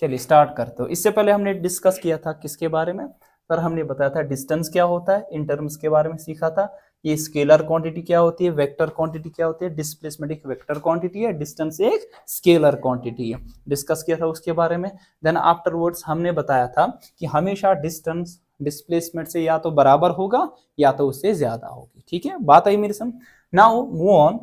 चलिए स्टार्ट करते हो। इससे पहले हमने डिस्कस किया था किसके बारे में सर? हमने बताया था डिस्टेंस क्या होता है, इन टर्म्स के बारे में सीखा था। ये स्केलर क्वांटिटी क्या होती है, वेक्टर क्वांटिटी क्या होती है, डिस्प्लेसमेंट एक वेक्टर क्वांटिटी है, डिस्टेंस एक स्केलर क्वांटिटी है, डिस्कस किया था उसके बारे में। देन आफ्टरवर्ड्स हमने बताया था कि हमेशा डिस्टेंस डिस्प्लेसमेंट से या तो बराबर होगा या तो उससे ज्यादा होगी। ठीक है, बात आई मेरे समझ। Now move on.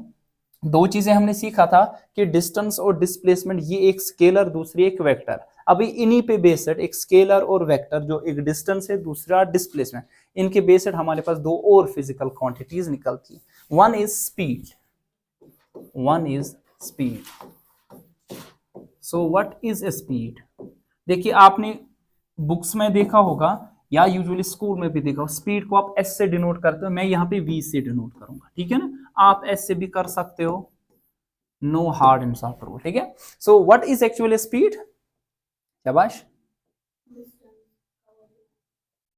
दो चीजें हमने सीखा था कि डिस्टेंस और डिस्प्लेसमेंट, ये एक स्केलर दूसरी एक वेक्टर। अभी इन्हीं पे बेस्ड एक स्केलर और वेक्टर, जो एक डिस्टेंस है दूसरा डिस्प्लेसमेंट, इनके बेस्ड हमारे पास दो और फिजिकल क्वांटिटीज निकलती है। One is speed, one is speed. So what is speed? देखिए आपने बुक्स में देखा होगा या यूजुअली स्कूल में भी देखा हो, स्पीड को आप एस से डिनोट करते हो, मैं यहाँ पे वी से डिनोट करूंगा। ठीक है ना, आप एस से भी कर सकते हो, no hard and soft rule. ठीक है, so what is actually speed? शाबाश,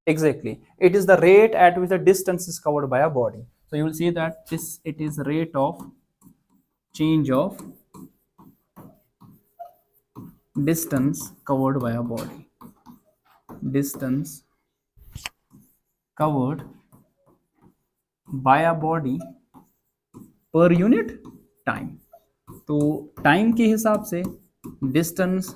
exactly, it is the rate at which the distance is covered by a body. So you will see that this, it is rate of change of distance covered by a body, distance covered by a body per unit time. तो time के हिसाब से distance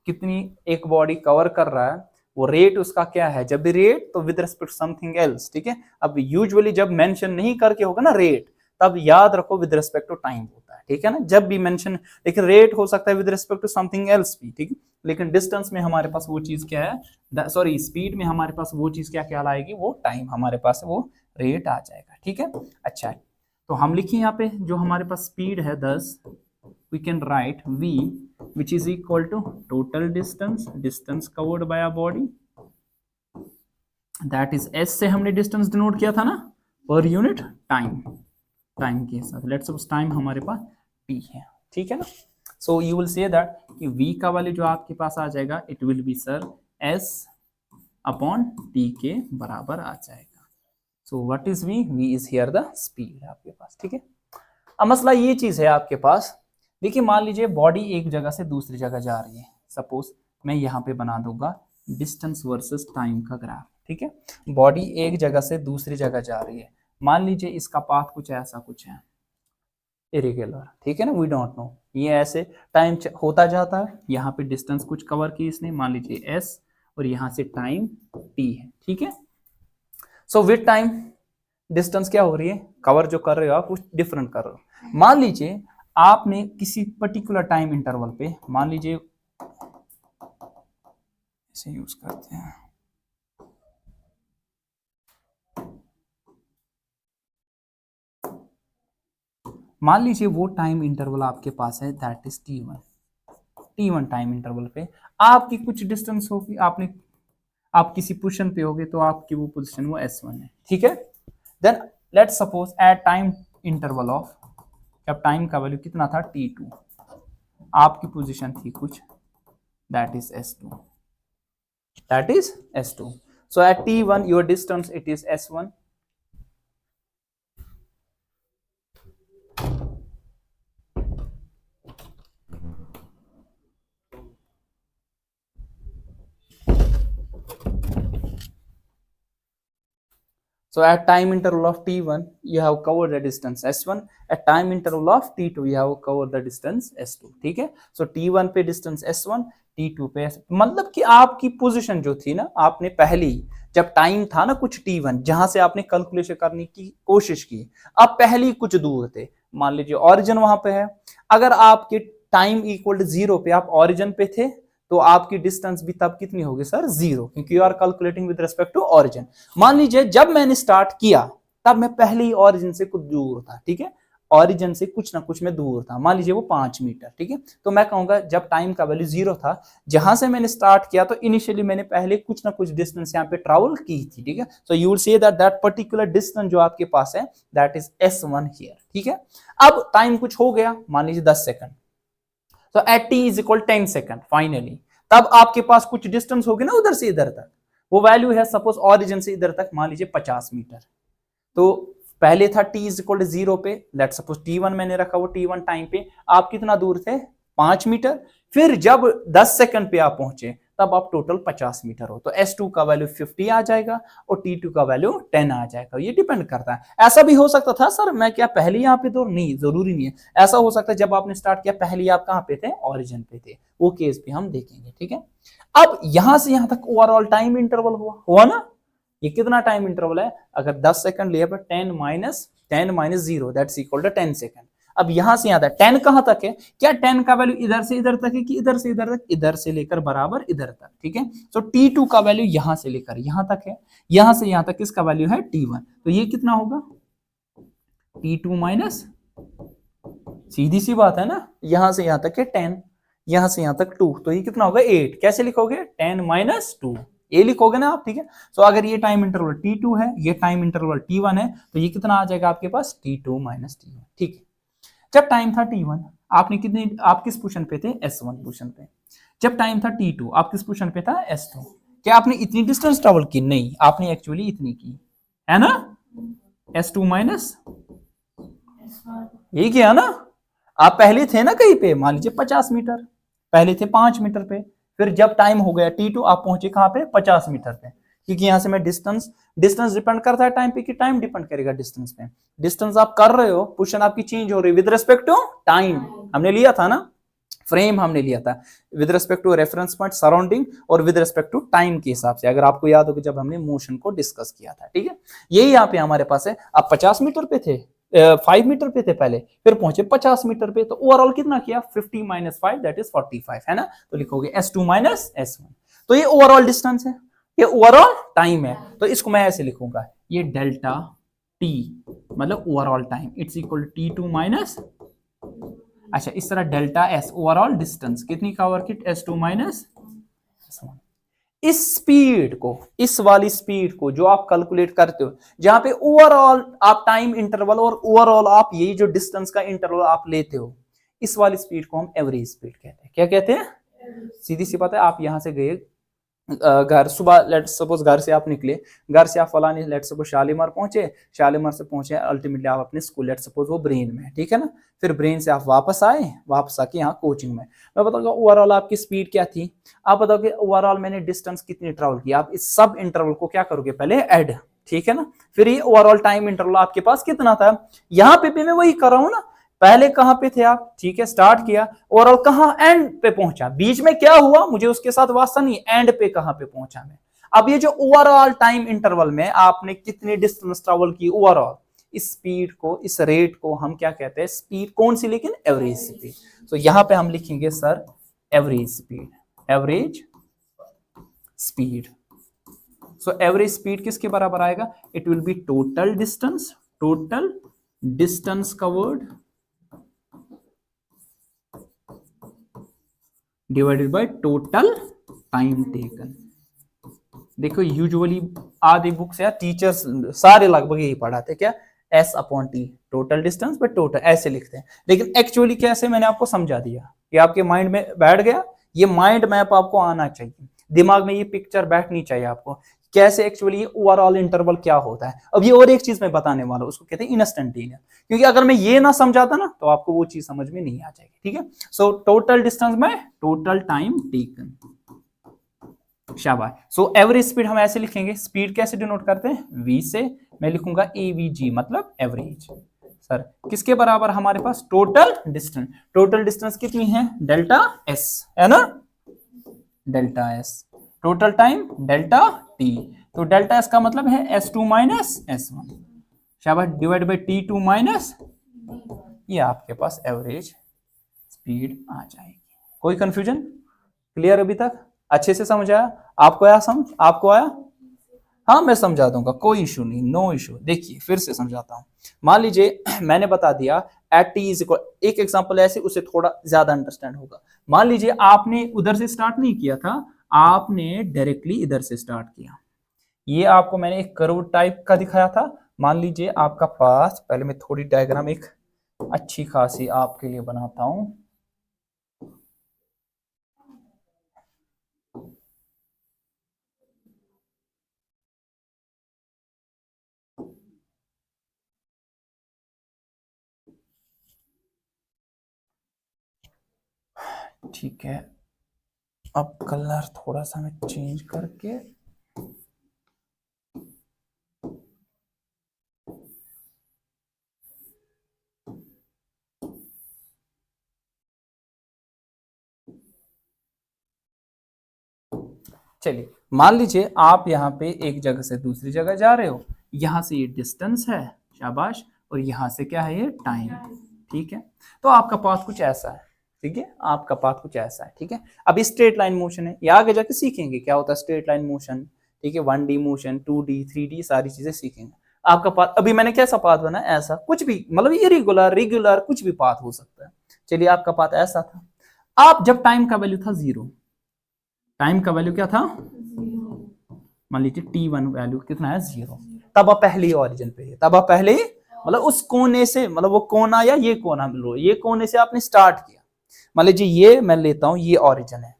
कितनी एक body cover कर रहा है, वो रेट उसका क्या है। जब भी रेट तो विद रिस्पेक्ट समथिंग एल्स। ठीक है, अब यूजुअली जब मेंशन नहीं करके होगा ना रेट, तब याद रखो विद रिस्पेक्ट टू टाइम होता है। ठीक है ना, जब भी मेंशन, लेकिन रेट हो सकता है with respect to something else भी। ठीक है, लेकिन डिस्टेंस में हमारे पास वो चीज क्या है, सॉरी स्पीड में हमारे पास वो चीज क्या कहलाएगी, वो टाइम हमारे पास वो रेट आ जाएगा। ठीक है, अच्छा है। तो हम लिखें यहाँ पे जो हमारे पास स्पीड है 10, we can write v which is equal to total distance covered by a body, that is s से हमने डिस्टेंस डिनोट किया था ना, पर यूनिट टाइम, टाइम के साथ। लेट्स सपोज टाइम हमारे पास t है। ठीक है ना, सो यू विल से दैट कि v का वैल्यू जो आपके पास आ जाएगा, it will B sir s upon t के बराबर आ जाएगा। सो what is v? v is here the speed आपके पास। ठीक है, अब मसला ये चीज है आपके पास, देखिए मान लीजिए बॉडी एक जगह से दूसरी जगह जा रही है। सपोज मैं यहाँ पे बना दूंगा डिस्टेंस वर्सेस टाइम का ग्राफ। ठीक है, बॉडी एक जगह से दूसरी जगह जा रही है, मान लीजिए इसका पाथ कुछ ऐसा कुछ है, इरेगुलर। ठीक है ना, वी डोंट नो, ये ऐसे टाइम होता जाता है। यहाँ पे डिस्टेंस कुछ कवर की इसने, मान लीजिए एस, और यहाँ से टाइम टी है। ठीक है, सो विद टाइम डिस्टेंस क्या हो रही है, कवर जो कर रहे हो आप कुछ डिफरेंट कर रहे हो। मान लीजिए आपने किसी पर्टिकुलर टाइम इंटरवल पे, मान लीजिए इसे यूज करते हैं, मान लीजिए वो टाइम इंटरवल आपके पास है, that is t1। t1 time interval पे आपकी कुछ डिस्टेंस होगी, आपने आप किसी पोजीशन पे होगे, तो आपकी वो पोजीशन वो s1 है। ठीक है, then let's suppose at time interval of, जब टाइम का वैल्यू कितना था t2, आपकी पोजीशन थी कुछ, that is s2, that is s2. So at t1 your distance it is s1, so at time interval of t1 you have covered the distance s1, at time interval of t2 you have covered the distance s2। ठीक है, so t1 पे distance s1, t2 पे मतलब कि आपकी position जो थी ना, आपने पहली जब टाइम था ना कुछ t1, जहां से आपने कैलकुलेशन करने की कोशिश की, आप पहली कुछ दूर थे, मान लीजिए ऑरिजिन वहां पे है, अगर आपके टाइम इक्वल टू 0 पे आप ऑरिजिन पे थे, तो आपकी डिस्टेंस भी तब कितनी होगी सर, 0, क्योंकि you are calculating with respect to origin. मान लीजिए जब मैंने स्टार्ट किया तब मैं पहले ही ऑरिजिन से कुछ दूर था। ठीक है, ऑरिजिन से कुछ ना कुछ में दूर था, मान लीजिए वो 5 मीटर। ठीक है, तो मैं कहूंगा जब टाइम का वैल्यू 0 था, जहां से मैंने स्टार्ट किया, तो इनिशियली मैंने पहले कुछ ना कुछ डिस्टेंस यहाँ पे ट्रेवल की थी। ठीक है, सो you will say that that particular distance जो आपके पास है, दैट इज s1 हियर। ठीक है, अब टाइम कुछ हो गया, मान लीजिए 10 सेकंड, तो at T is equal 10 second finally, तब आपके पास कुछ डिस्टेंस होगी ना उधर से इधर तक, वो वैल्यू है सपोज ऑरिजिन से इधर तक मान लीजिए 50 मीटर। तो पहले था t इज इक्वल टू 0 पे, लेट सपोज t1 मैंने रखा, वो t1 टाइम पे आप कितना दूर थे, 5 मीटर, फिर जब 10 सेकंड पे आप पहुंचे तब आप टोटल 50 मीटर हो, तो S2 का वैल्यू 50 आ जाएगा और T2 का वैल्यू 10 आ जाएगा। ये डिपेंड करता है। ऐसा भी हो सकता था सर मैं क्या पहले यहाँ पे, तो नहीं, जरूरी नहीं है। ऐसा हो सकता है जब आपने स्टार्ट किया पहले आप कहाँ पे थे, ओरिजिन पे थे, वो केस भी हम देखेंगे, ठीक है। अब यहां से यहां तक ओवरऑल टाइम इंटरवल हुआ ना, ये कितना टाइम इंटरवल है, अगर 10 सेकंड लिया पर 10 - 0 दैट्स इक्वल टू 10 सेकंड। अब यहां से यहां तक 10 कहां तक है, क्या 10 का वैल्यू इधर से इधर तक है कि इधर से इधर तक, इधर से लेकर बराबर इधर तक, ठीक है। तो T2 का वैल्यू यहां से लेकर यहां तक है, यहां से यहां तक किसका वैल्यू है T1, तो ये कितना होगा T2 माइनस, सीधी सी बात है ना, यहां से यहां तक है 10, यहां से यहां तक 2, तो ये कितना होगा 8। कैसे लिखोगे 10 - 2, ये लिखोगे ना आप, ठीक है। तो अगर ये टाइम इंटरवल T2 है, ये टाइम इंटरवल T1 है, तो ये कितना आ जाएगा आपके पास T2 - T1, ठीक है। जब टाइम था T1 आपने कितनी, आप किस पोजीशन पे थे, S1 पोजीशन पे। जब टाइम था T2 आप किस पोजीशन पे था, S2। क्या आपने इतनी डिस्टेंस ट्रेवल की, नहीं, आपने एक्चुअली इतनी की है ना, S2 माइनस, यही किया ना। आप पहले थे ना कहीं पे, मान लीजिए 50 मीटर, पहले थे 5 मीटर पे, फिर जब टाइम हो गया T2 आप पहुंचे कहां पे, 50 मीटर पे, क्योंकि यहां से मैं डिस्टेंस, डिस्टेंस डिपेंड करता है टाइम पे कि टाइम डिपेंड करेगा डिस्टेंस पे। डिस्टेंस आप कर रहे हो, पोजीशन आपकी चेंज हो रही है विद रिस्पेक्ट टू टाइम, हमने लिया था ना, फ्रेम हमने लिया था with respect to reference point surrounding और विद रिस्पेक्ट टू टाइम के हिसाब से, अगर आपको याद हो कि जब हमने मोशन को डिस्कस किया था, ठीक है। यही यहाँ पे हमारे पास है। आप 50 मीटर पे थे, 5 मीटर पे थे पहले, फिर पहुंचे 50 मीटर पे, तो ओवरऑल कितना किया 50 - 5 दैट इज 45, है ना। तो लिखोगे S2 - S1, तो ये ओवरऑल डिस्टेंस है, ये ओवरऑल टाइम है, तो इसको मैं ऐसे लिखूंगा, ये डेल्टा टी मतलब overall time, it's equal T2 minus, अच्छा इस तरह डेल्टा S ओवरऑल डिस्टेंस कितनी कवर की, S2 माइनस S1। इस स्पीड को, इस वाली स्पीड को जो आप कैलकुलेट करते हो, जहां पे ओवरऑल आप टाइम इंटरवल और ओवरऑल आप यही जो डिस्टेंस का इंटरवल आप लेते हो, इस वाली स्पीड को हम एवरेज स्पीड कहते हैं। क्या कहते हैं, सीधी सी बात है। आप यहां से गए घर, सुबह लेट सपोज घर से आप निकले, घर से आप फलानी लेट सपोज शालीमार पहुंचे, शालीमार से पहुंचे अल्टीमेटली आप अपने स्कूल, लेट सपोज वो ब्रेन में, ठीक है ना। फिर ब्रेन से आप वापस आए, वापस आके यहाँ कोचिंग में, मैं बताऊंगा ओवरऑल आपकी स्पीड क्या थी। आप बताओ कि ओवरऑल मैंने डिस्टेंस कितनी ट्रेवल की, आप इस सब इंटरवल को क्या करोगे पहले ऐड, ठीक है ना। फिर ये ओवरऑल टाइम इंटरवल आपके पास कितना था, यहाँ पे भी मैं वही कर रहा हूँ ना, पहले कहां पे थे आप, ठीक है, स्टार्ट किया, ओवरऑल कहां, एंड पे पहुंचा, बीच में क्या हुआ मुझे उसके साथ वास्ता नहीं, एंड पे कहां पे पहुंचा मैं। अब ये जो ओवरऑल टाइम इंटरवल में आपने कितनी डिस्टेंस ट्रेवल की ओवरऑल, इस स्पीड को, इस रेट को हम क्या कहते हैं, स्पीड कौन सी, लेकिन एवरेज स्पीड। तो यहां पे हम लिखेंगे sir average speed, average speed. So average speed किसके बराबर आएगा, it will B total distance, total distance covered divided by total time taken. देखो यूजुअली आधी बुक्स या टीचर्स सारे लगभग यही पढ़ाते क्या, S/T total distance but total ऐसे लिखते हैं, लेकिन एक्चुअली कैसे मैंने आपको समझा दिया, ये आपके माइंड में बैठ गया, ये माइंड मैप आपको आना चाहिए, दिमाग में ये पिक्चर बैठनी चाहिए आपको, कैसे एक्चुअली ओवरऑल इंटरवल क्या होता है। अब ये और एक चीज मैं बताने वाला हूं, उसको कहते हैं इंस्टेंटेनियस, क्योंकि अगर मैं ये ना समझाता ना तो आपको वो चीज समझ में नहीं आ जाएगी, ठीक है। सो टोटल डिस्टेंस में टोटल टाइम टेकन, शाबाश। सो एवरेज स्पीड हम ऐसे लिखेंगे, स्पीड कैसे डिनोट करते हैं, v से, मैं लिखूंगा AVG मतलब एवरेज। सर किसके बराबर हमारे पास, टोटल डिस्टेंस, टोटल डिस्टेंस कितनी है, डेल्टा S, है ना, delta S, total time delta T, तो डेल्टा S का मतलब है S2 माइनस S1, शाबाश, डिवाइड बाई T2 माइनस, ये आपके पास एवरेज स्पीड आ जाएगी। कोई कंफ्यूजन, क्लियर अभी तक, अच्छे से समझ आया, आपको आया समझ, आपको आया, हाँ मैं समझा दूंगा, कोई इशू नहीं, नो इशू। देखिए फिर से समझाता हूँ, मान लीजिए मैंने बता दिया एट टी इज इक्वल, एक एग्जांपल ऐसे उसे थोड़ा ज्यादा अंडरस्टैंड होगा। मान लीजिए आपने उधर से स्टार्ट नहीं किया था, आपने डायरेक्टली इधर से स्टार्ट किया, ये आपको मैंने एक कर्व टाइप का दिखाया था। मान लीजिए आपका पास, पहले मैं थोड़ी डायग्राम एक अच्छी खासी आपके लिए बनाता हूं, ठीक है, अब कलर थोड़ा सा मैं चेंज करके, चलिए मान लीजिए आप यहाँ पे एक जगह से दूसरी जगह जा रहे हो, यहाँ से ये डिस्टेंस है, शाबाश, और यहाँ से क्या है, ये टाइम। ठीक है, तो आपका पाथ कुछ ऐसा है। ठीक है, आपका पाथ कुछ ऐसा है। ठीक है, अब स्ट्रेट लाइन मोशन है, ये आगे जाके सीखेंगे क्या होता है स्ट्रेट लाइन मोशन। ठीक है, 1D मोशन, 2D, 3D, सारी चीजें सीखेंगे। आपका पाथ, अभी मैंने कैसा पाथ बना, ऐसा कुछ भी, मतलब इरेगुलर, रेगुलर, कुछ भी पाथ हो सकता है। चलिए, आपका पाथ ऐसा था। आप जब टाइम का वैल्यू था 0, टाइम का वैल्यू क्या था, मान लीजिए T1 वैल्यू कितना है, 0, तब आप पहले ओरिजिन पे है, तब आप पहले, मतलब उस कोने से, मतलब वो कोना या ये कोना लो, ये कोने से आपने स्टार्ट किया। मान लीजिए ये मैं लेता हूं, ये ओरिजिन है।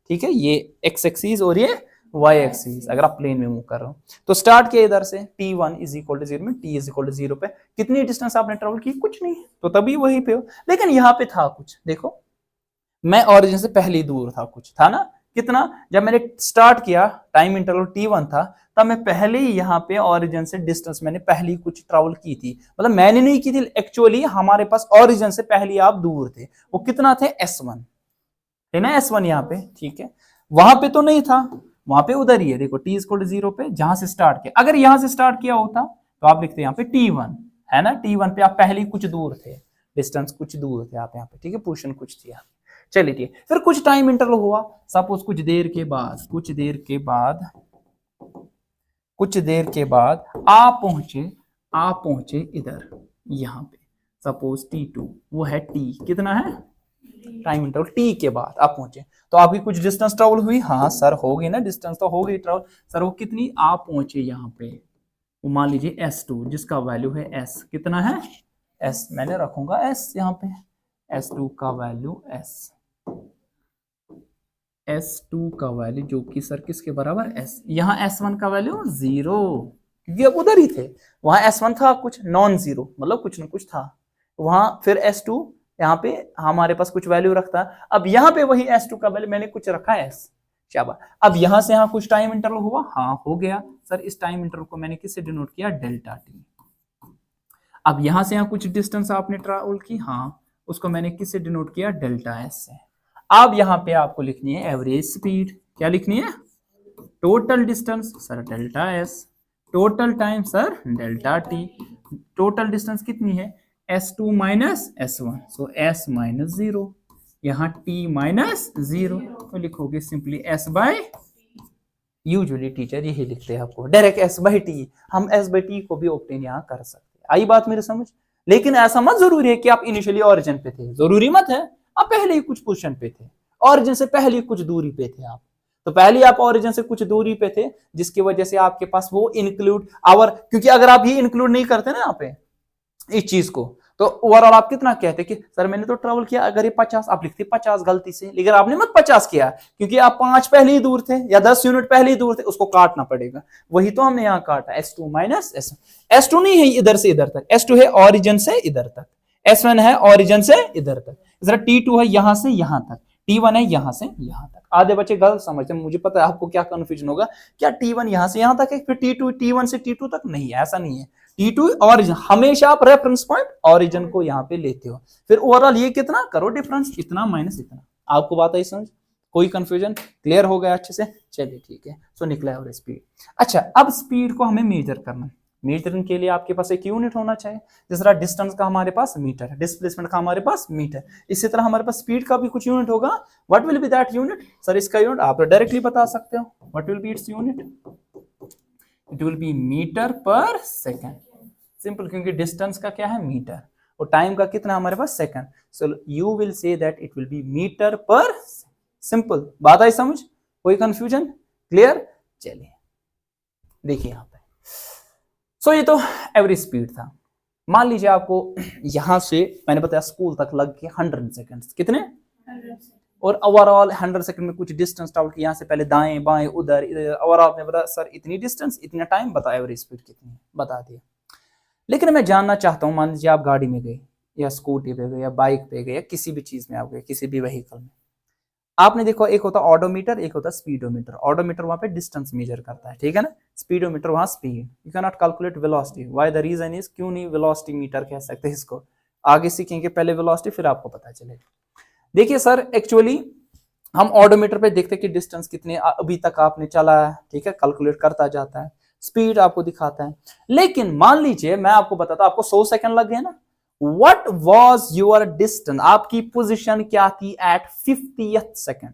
ठीक है, ये एक्स एक्सिस और ये वाई एक्सिस, अगर आप प्लेन में मूव कर रहे हो तो स्टार्ट किया इधर से, T1 इज इक्वल टू 0 में, T इज इक्वल टू 0 पे कितनी डिस्टेंस आपने ट्रेवल की, कुछ नहीं, तो तभी वहीं पे हो। लेकिन यहाँ पे था कुछ, देखो मैं ओरिजिन से पहले ही दूर था, कुछ था ना, कितना, जब मैंने स्टार्ट किया टाइम इंटरवल T1 था, तब मैं पहले ही यहाँ पे ओरिजिन से डिस्टेंस मैंने पहले कुछ ट्रेवल की थी, मतलब मैंने नहीं की थी, एक्चुअली हमारे पास ओरिजिन से पहले आप दूर थे। वो कितना थे, S1 है ना, S1 यहाँ पे। ठीक है, वहां पे तो नहीं था, वहां पे उधर ही है, देखो T इक्वल टू 0 पे जहां से स्टार्ट किया। अगर यहां से स्टार्ट किया होता तो आप लिखते यहाँ पे T1 है ना, T1 पे आप पहले ही कुछ दूर थे, डिस्टेंस कुछ दूर थे आप यहाँ पे। ठीक है, पोजीशन कुछ थी यहाँ। चलिए ठीक, फिर कुछ टाइम इंटरवल हुआ, सपोज कुछ देर के बाद, कुछ देर के बाद आप पहुंचे इधर, यहाँ पे सपोज T2, वो है T, कितना है टाइम इंटरवल T के बाद आप पहुंचे, तो आपकी कुछ डिस्टेंस ट्रेवल हुई, हाँ सर होगी ना, डिस्टेंस तो हो गई ट्रेवल। सर वो कितनी, आप पहुंचे यहाँ पे, वो मान लीजिए S2 जिसका वैल्यू है S, कितना है S, मैंने रखूंगा S यहाँ पे, S2 का वैल्यू S2 का वैल्यू जो कि सर किसके बराबर S, यहाँ S1 का वैल्यू 0, क्योंकि अब उधर ही थे, वहां S1 था कुछ नॉन जीरो, मतलब कुछ ना कुछ था वहां, फिर S2 यहाँ पे हमारे पास कुछ वैल्यू रखता। अब यहाँ पे वही S2 का वैल्यू मैंने कुछ रखा है S, शाबाश। अब यहाँ से यहाँ कुछ टाइम इंटरवल हुआ, हाँ हो गया सर, इस टाइम इंटरवल को मैंने किससे डिनोट किया, डेल्टा टी। अब यहाँ से यहाँ कुछ डिस्टेंस आपने ट्रैवल की, हाँ उसको मैंने किससे डिनोट किया, डेल्टा एस से। अब यहाँ पे आपको लिखनी है एवरेज स्पीड, क्या लिखनी है, total distance sir delta S, total time sir delta T, total distance कितनी है S2 माइनस S1, सो S माइनस 0, यहाँ T माइनस 0, तो लिखोगे simply S by, usually teacher यही लिखते हैं आपको डायरेक्ट S बाई टी, हम S बाई टी को भी ऑब्टेन यहाँ कर सकते हैं। आई बात मेरे समझ, लेकिन ऐसा मत जरूरी है कि आप इनिशियली ओरिजिन पे थे, जरूरी मत है, आप पहले ही कुछ पोजीशन पे थे, ओरिजिन से पहले ही कुछ दूरी पे थे आप, तो पहले आप ओरिजिन से कुछ दूरी पे थे, जिसकी वजह से आपके पास वो इंक्लूड आवर, क्योंकि अगर आप ये इंक्लूड नहीं करते ना यहाँ पे इस चीज को, तो ओवरऑल आप कितना कहते कि सर मैंने तो ट्रेवल किया, अगर ये 50, आप लिखते 50 गलती से, लेकिन आपने मत 50 किया, क्योंकि आप 5 पहले ही दूर थे या 10 यूनिट पहले ही दूर थे, उसको काटना पड़ेगा, वही तो हमने यहाँ काटा, S2 माइनस S2 नहीं है इधर से इधर तक, S2 है ओरिजिन से इधर तक, S1 है ओरिजिन से इधर तक, जरा T2 है यहां से यहां तक, T1 है यहां से यहां तक। आधे बच्चे गलत समझते हैं, मुझे पता है आपको क्या कंफ्यूजन होगा, क्या T1 यहां से यहां तक है, फिर T1 से T2 तक, नहीं ऐसा नहीं है, T2 ओरिजिन, हमेशा आप रेफरेंस पॉइंट ओरिजिन को यहाँ पे लेते हो, फिर ओवरऑल ये कितना करो डिफरेंस, इतना माइनस इतना। आपको बात आई समझ, कोई कंफ्यूजन, क्लियर हो गया अच्छे से, चलिए ठीक है। सो निकला एवरेज स्पीड। अच्छा, अब स्पीड को हमें मेजर करना है, मेजरिंग के लिए आपके पास एक यूनिट होना चाहिए, जिस तरह डिस्टेंस का हमारे पास मीटर है, डिस्प्लेसमेंट का हमारे पास मीटर, इसी तरह हमारे पास स्पीड का भी कुछ यूनिट होगा। What will be that unit, sir इसका यूनिट आप डायरेक्टली बता सकते हो, what will be its unit, it will be metre per second, simple, क्योंकि डिस्टेंस का क्या है मीटर और टाइम का कितना हमारे पास second, so you will say that it will be metre per, simple बात आई समझ, कोई कंफ्यूजन, क्लियर। चलिए देखिए यहाँ पे, सो ये तो एवरेज स्पीड था। मान लीजिए आपको यहां से मैंने बताया स्कूल तक लग के 100 सेकंड्स, कितने 100, और ओवरऑल 100 सेकंड में कुछ डिस्टेंस ट्रैवल किया, यहाँ से पहले दाएं बाएं उधर इधर, ओवरऑल आपने बताया सर इतनी डिस्टेंस इतना टाइम, बता एवरेज स्पीड कितनी है, बता दिया। लेकिन मैं जानना चाहता हूं, मान लीजिए आप गाड़ी में गए या स्कूटी पे गए या बाइक पे गए या किसी भी चीज में आप गए, किसी भी व्हीकल में, आपने देखो एक होता ऑडोमीटर, एक होता स्पीडोमीटर। ऑडोमीटर वहां पे डिस्टेंस मेजर करता है, ठीक है ना, स्पीडोमीटर वहां speed. You can not calculate velocity, why the reason is, क्यों नहीं वेलोसिटी मीटर कह सकते इसको, आगे सीखेंगे, पहले वेलोसिटी फिर आपको पता चलेगा। देखिए सर, एक्चुअली हम ऑडोमीटर पे देखते हैं कि डिस्टेंस कितने अभी तक आपने चला है, ठीक है, कैलकुलेट करता जाता है, स्पीड आपको दिखाता है। लेकिन मान लीजिए मैं आपको बताता, आपको 100 सेकंड लग गए ना, व्हाट वाज योर डिस्टेंस, आपकी पोजीशन क्या थी eight 50th second,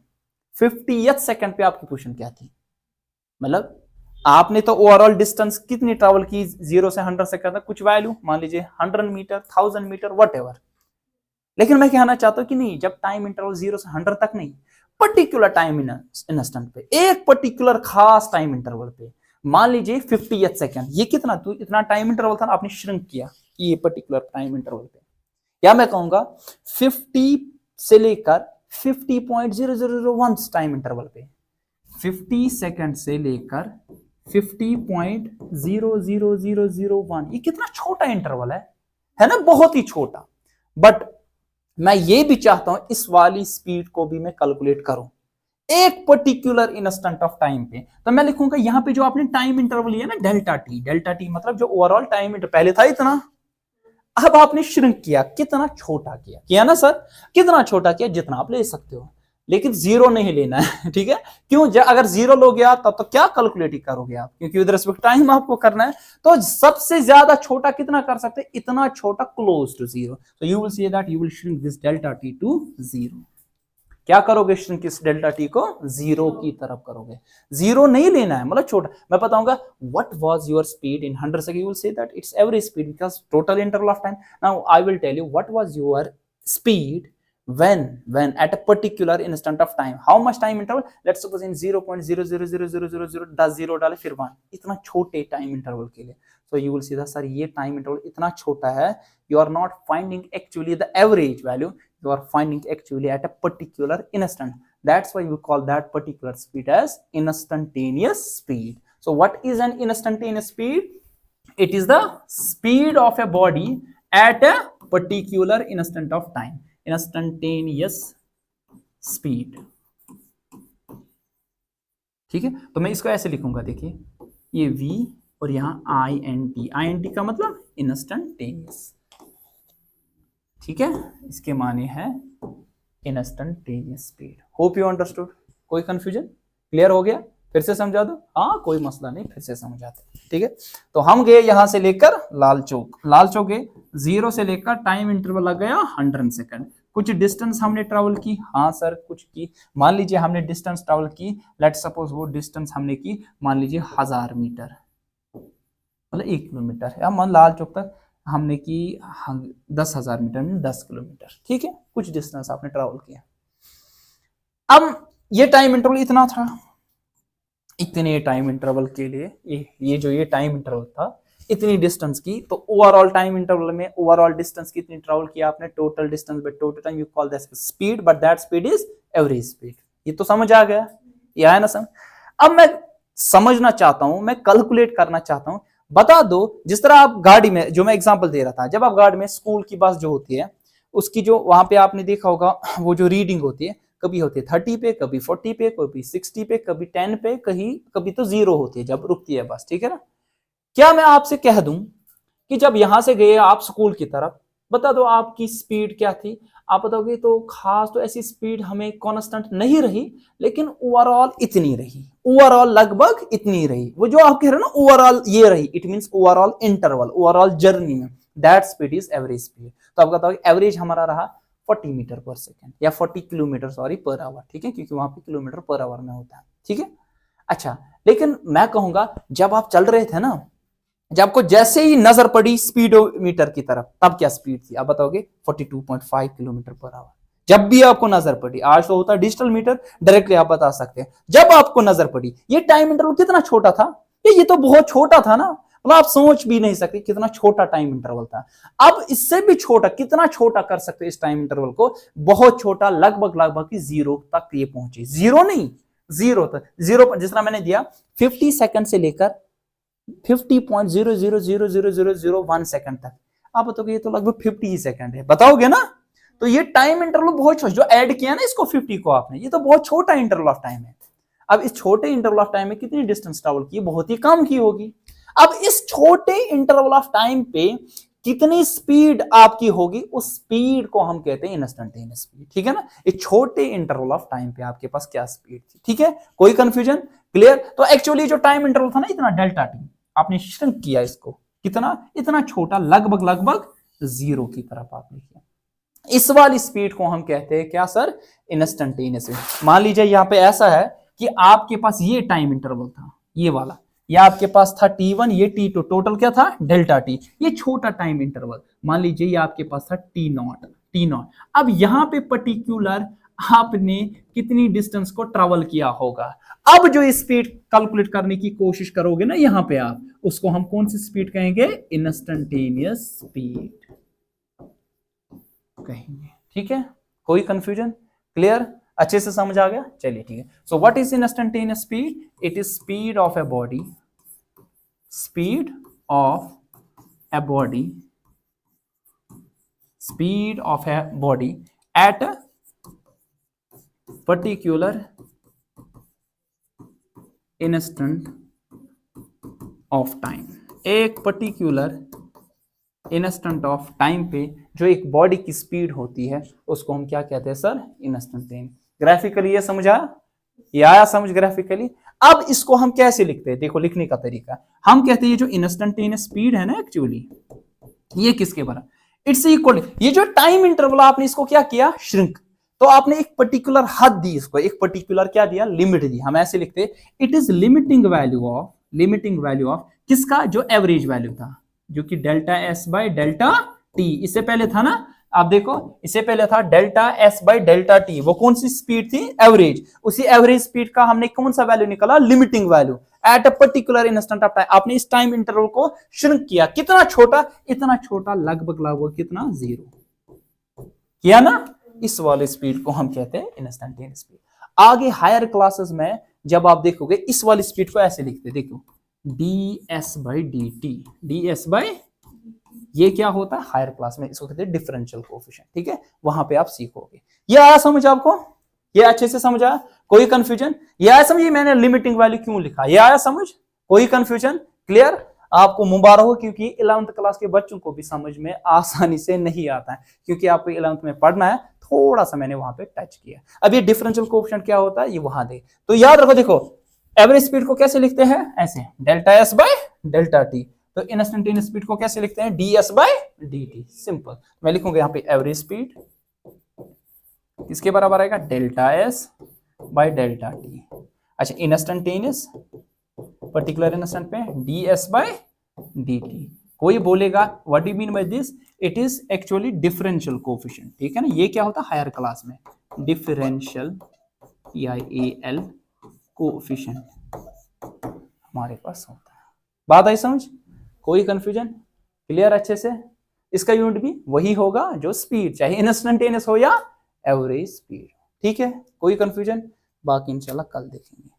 50th second पे आपकी पोजीशन क्या थी, मतलब आपने तो ओवरऑल डिस्टेंस कितनी ट्रेवल की 0 से 100 सेकंड तक, कुछ वैल्यू मान लीजिए 100 मीटर, 1000 मीटर, वट। लेकिन मैं कहना चाहता हूं कि नहीं, जब टाइम इंटरवल 0 से 100 तक नहीं, पर्टिकुलर टाइम इंस्टेंट पे, एक पर्टिकुलर खास टाइम इंटरवल पे, मान लीजिए 50th सेकंड, ये कितना, तो इतना टाइम इंटरवल था ना, आपने श्रिंक किया ये पर्टिकुलर टाइम इंटरवल पे, या मैं कहूंगा 50 से लेकर 50.0001 टाइम इंटरवल पे, 50 सेकंड से लेकर 50.00001, ये कितना छोटा इंटरवल है ना, बहुत ही छोटा। बट मैं ये भी चाहता हूं इस वाली स्पीड को भी मैं कैलकुलेट करूं एक पर्टिकुलर इंस्टेंट ऑफ टाइम पे, तो मैं लिखूंगा यहां पे जो आपने टाइम इंटरवल लिया ना डेल्टा टी, डेल्टा टी मतलब जो ओवरऑल टाइम इंटरवल पहले था इतना, अब आपने श्रिंक किया, कितना छोटा किया ना सर, कितना छोटा किया, जितना आप ले सकते हो, लेकिन जीरो नहीं लेना है, ठीक है, क्यों, अगर जीरो लो गया तब तो क्या कैलकुलेट करोगे आप, क्योंकि विद रिस्पेक्ट टाइम आपको करना है, तो सबसे ज्यादा छोटा कितना कर सकते हैं, इतना छोटा, क्लोज टू जीरो, तो you will see that you will shrink this delta T to zero. क्या करोगे, श्रिंक इस डेल्टा टी को जीरो की तरफ करोगे, जीरो नहीं लेना है, मतलब छोटा। मैं बताऊंगा what was your speed in 100 second, you will say that it's average speed because total interval of time. Now I will tell you what was your speed when at a particular instant of time, how much time interval, let's suppose in 0.000000 10 zero डाले फिर 1, इतना छोटे time interval के लिए, so you will see that sir ये time interval इतना छोटा है, you are not finding actually the average value, you are finding actually at a particular instant, that's why we call that particular speed as instantaneous speed. So what is an instantaneous speed? It is the speed of a body at a particular instant of time, instantaneous speed, ठीक है। तो मैं इसको ऐसे लिखूंगा, देखिए ये v और यहां INT का मतलब इंस्टेंटेनियस, ठीक है, इसके माने है instantaneous speed. Hope you understood, कोई कंफ्यूजन, क्लियर हो गया, फिर से समझा दो, हाँ कोई मसला नहीं, फिर से समझाते, ठीक है। तो हम गए यहां से लेकर लाल चौक गए, 0 से लेकर टाइम इंटरवल लग गया 100 सेकंड, कुछ डिस्टेंस हमने ट्रेवल की, हाँ सर कुछ की, मान लीजिए हमने डिस्टेंस ट्रेवल की, लेट्स सपोज वो डिस्टेंस हमने की मान लीजिए 1000 मीटर, मतलब 1 किलोमीटर, या मान लाल चौक तक हमने की 10,000 मीटर में 10 किलोमीटर, ठीक है, कुछ डिस्टेंस आपने ट्रेवल किया। अब ये टाइम इंटरवल इतना था, इतने टाइम इंटरवल के लिए ये जो ये टाइम इंटरवल था, इतनी डिस्टेंस की, तो ओवरऑल टाइम इंटरवल में ओवरऑल डिस्टेंस कितनी ट्रेवल किया आपने, total distance by total time, you call that speed, but that speed is average speed. ये तो समझ आ गया, ये आया ना समझ। अब मैं समझना चाहता हूं, मैं कैलकुलेट करना चाहता हूं, बता दो, जिस तरह आप गाड़ी में, जो मैं एग्जांपल दे रहा था, जब आप गाड़ी में स्कूल की बस जो होती है, उसकी जो वहां पे आपने देखा होगा वो जो रीडिंग होती है, कभी होती है 30 पे, कभी 40 पे, कभी 60 पे, कभी 10 पे, कभी तो 0 होती है जब रुकती है बस, ठीक है ना। क्या मैं आपसे कह दूं कि जब यहां से गए आप स्कूल की तरफ, बता दो आपकी स्पीड क्या थी, आप बताओगे तो खास तो ऐसी स्पीड हमें कांस्टेंट नहीं रही, लेकिन ओवरऑल इतनी रही, ओवरऑल लगभग इतनी रही, वो जो आप कह रहे हो ना ओवरऑल ये रही, it means overall interval, overall journey में that speed is average speed. तो आप बताओगे एवरेज हमारा रहा 40 मीटर पर सेकेंड, या 40 किलोमीटर सॉरी पर आवर, ठीक है, क्योंकि वहां पे किलोमीटर पर आवर में होता है, ठीक है। अच्छा, लेकिन मैं कहूंगा जब आप चल रहे थे ना, जब आपको जैसे ही नजर पड़ी स्पीडोमीटर की तरफ, तब क्या स्पीड थी, आप बताओगे 42.5 किलोमीटर पर आवर। जब भी आपको नजर पड़ी, आज तो होता है डिजिटल मीटर, डायरेक्टली आप बता सकते हैं, जब आपको नजर पड़ी, ये टाइम इंटरवल कितना छोटा था, ये तो बहुत छोटा था ना, मतलब आप सोच भी नहीं सकते कितना छोटा टाइम इंटरवल था। अब इससे भी छोटा, कितना छोटा कर सकते इस टाइम इंटरवल को, बहुत छोटा, लगभग जीरो तक ये पहुंचे, जीरो नहीं, जीरो तक, जीरो जिस तरह मैंने दिया 50 सेकंड से लेकर 50.0000001 सेकंड तक, आप बताओगे ये तो लगभग 50 सेकंड है, बताओगे ना, तो ये टाइम इंटरवल बहुत छोटा, जो ऐड किया ना इसको 50 को आपने, ये तो बहुत छोटा इंटरवल ऑफ टाइम है। अब इस छोटे इंटरवल ऑफ टाइम में कितनी डिस्टेंस ट्रेवल की, बहुत ही कम की होगी। अब इस छोटे इंटरवल ऑफ टाइम पे कितनी स्पीड आपकी होगी, उस स्पीड को हम कहते हैं इंस्टेंटेनियस स्पीड, ठीक है ना। इस छोटे इंटरवल ऑफ टाइम पे आपके पास क्या स्पीड थी, ठीक है, कोई कंफ्यूजन, क्लियर। तो एक्चुअली जो टाइम इंटरवल था ना इतना डेल्टा टी, आपने श्रिंक किया इसको, कितना, इतना छोटा, लगभग लगभग जीरो की तरफ आपने किया। इस वाली स्पीड को हम कहते हैं क्या सर, इंस्टेंटेनियस। मान लीजिए यहां पे ऐसा है कि आपके पास ये टाइम इंटरवल था, ये वाला, या आपके पास था T1, ये T2, टोटल क्या था डेल्टा टी, ये छोटा टाइम इंटरवल, मान लीजिए ये आपके पास था T0। अब यहां पे पर्टिकुलर आपने कितनी डिस्टेंस को ट्रेवल किया होगा। अब जो स्पीड कैलकुलेट करने की कोशिश करोगे ना यहां पे आप, उसको हम कौन सी स्पीड कहेंगे, इंस्टेंटेनियस स्पीड कहेंगे, ठीक है, कोई कंफ्यूजन, क्लियर, अच्छे से समझ आ गया, चलिए ठीक है। So what is instantaneous speed, it is speed of a body, speed of a body, speed of a body at a particular instant of time, एक पर्टिकुलर इंस्टेंट ऑफ टाइम पे जो एक बॉडी की स्पीड होती है उसको हम क्या कहते हैं सर, इंस्टेंटेनियस। ग्राफिकली ये समझा, ये आया समझ ग्राफिकली। अब इसको हम कैसे लिखते हैं, देखो लिखने का तरीका, हम कहते हैं ये जो इंस्टेंटेनियस स्पीड है ना एक्चुअली ये किसके बराबर, इट्स इक्वल, ये जो टाइम इंटरवल आपने इसको क्या किया, श्रिंक, तो आपने एक पर्टिकुलर हद दी इसको, एक पर्टिकुलर क्या दिया, लिमिट दी। हम ऐसे लिखते हैं it is limiting value of किसका, जो एवरेज वैल्यू था, जो कि delta S by delta T, इससे पहले था ना, आप देखो इससे पहले था delta S by delta T, वो कौन सी स्पीड थी, एवरेज, उसी एवरेज स्पीड का हमने कौन सा वैल्यू निकाला, limiting value at a particular instant of time. आपने इस टाइम इंटरवल को श्रिंक किया, कितना छोटा, इतना छोटा, लगभग लगभग कितना, जीरो किया ना, इस वाले स्पीड को हम कहते हैं इंस्टेंटेनियस स्पीड। आगे हायर क्लासेस में जब आप देखोगे इस वाली स्पीड को ऐसे लिखते, देखो D S by D T, D S by, ये क्या होता है हायर क्लास में, इसको कहते हैं डिफरेंशियल कोएफिशिएंट, ठीक है, वहां पे आप सीखोगे। ये आया समझ आपको, ये अच्छे से समझ आया, कोई कंफ्यूजन, ये आया समझ, मैंने लिमिटिंग वैल्यू क्यों लिखा, ये आया समझ, कोई कंफ्यूजन, क्लियर, आपको मुबारक हो, क्योंकि 11th क्लास के बच्चों को भी समझ में आसानी से नहीं आता है, क्योंकि आपको 11th में पढ़ना है, थोड़ा सा मैंने वहां पे टच किया। अब ये डिफरेंशियल कोएफिशिएंट क्या होता है, ये वहां दे, तो याद रखो, देखो एवरेज स्पीड को कैसे लिखते हैं, ऐसे delta S by delta T, तो इंस्टेंटेनियस स्पीड को कैसे लिखते हैं, D S by D T, simple. मैं लिखूंगा यहाँ पे एवरेज स्पीड किसके बराबर आएगा, delta S by delta T. अच्छा इंस्टेंटेनियस पर्टिकुलर इंस्टेंट पे D S by D T. कोई बोलेगा what do mean by this, it is actually differential coefficient, ठीक है ना, ये क्या होता है हायर क्लास में, डिफरेंशियल PIAL कोएफिशिएंट हमारे पास होता है। बात आई समझ, कोई कंफ्यूजन, क्लियर अच्छे से। इसका यूनिट भी वही होगा जो स्पीड, चाहे इंस्टेंटेनियस हो या एवरेज स्पीड, ठीक है, कोई कंफ्यूजन, बाकी इंशाल्लाह कल देखेंगे।